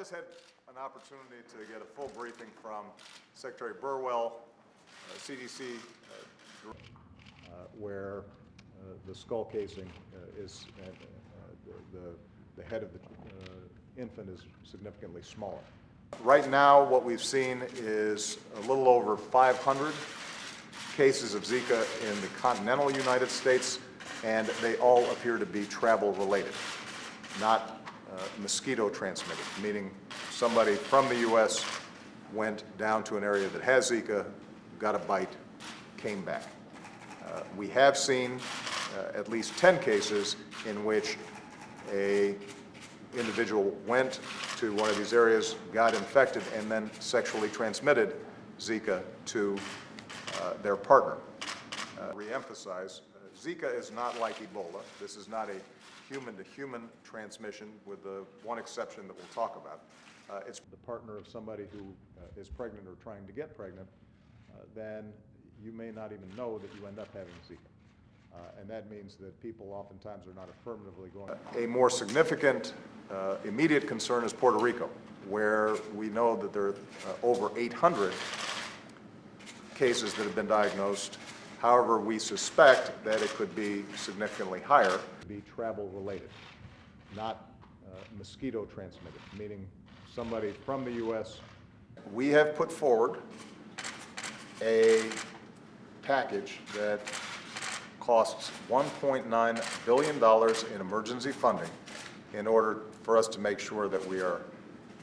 just had an opportunity to get a full briefing from Secretary Burwell, CDC, where the skull casing is, the head of the infant is significantly smaller. Right now, what we've seen is a little over 500 cases of Zika in the continental United States, and they all appear to be travel-related, not mosquito transmitted, meaning somebody from the U.S. went down to an area that has Zika, got a bite, came back. We have seen at least 10 cases in which an individual went to one of these areas, got infected, and then sexually transmitted Zika to their partner. Re-emphasize, Zika is not like Ebola. This is not a human-to-human transmission, with the one exception that we'll talk about. It's the partner of somebody who is pregnant or trying to get pregnant, then you may not even know that you end up having Zika. And that means that people oftentimes are not affirmatively going. A more significant immediate concern is Puerto Rico, where we know that there are over 800 cases that have been diagnosed. However, we suspect that it could be significantly higher. Be travel-related, not mosquito transmitted, meaning somebody from the U.S. We have put forward a package that costs $1.9 billion in emergency funding in order for us to make sure that we are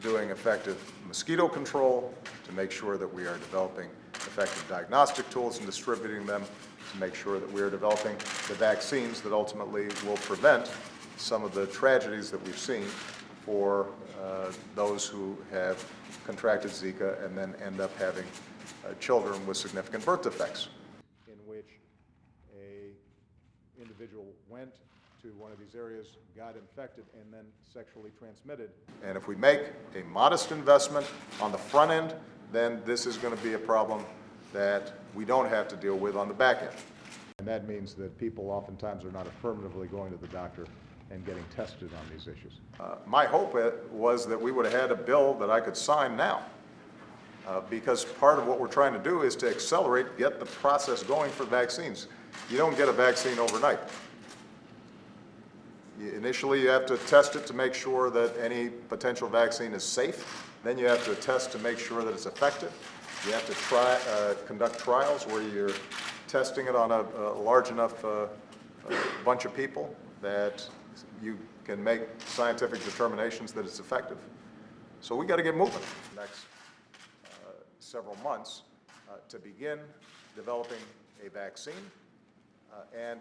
doing effective mosquito control, to make sure that we are developing effective diagnostic tools and distributing them, to make sure that we are developing the vaccines that ultimately will prevent some of the tragedies that we've seen for those who have contracted Zika and then end up having children with significant birth defects. In which an individual went to one of these areas, got infected, and then sexually transmitted. And if we make a modest investment on the front end, then this is going to be a problem that we don't have to deal with on the back end. And that means that people oftentimes are not affirmatively going to the doctor and getting tested on these issues. My hope was that we would have had a bill that I could sign now, because part of what we're trying to do is to accelerate, get the process going for vaccines. You don't get a vaccine overnight. Initially, you have to test it to make sure that any potential vaccine is safe. Then you have to test to make sure that it's effective. You have to conduct trials where you're testing it on a large enough bunch of people that you can make scientific determinations that it's effective. So we got to get moving the next several months to begin developing a vaccine and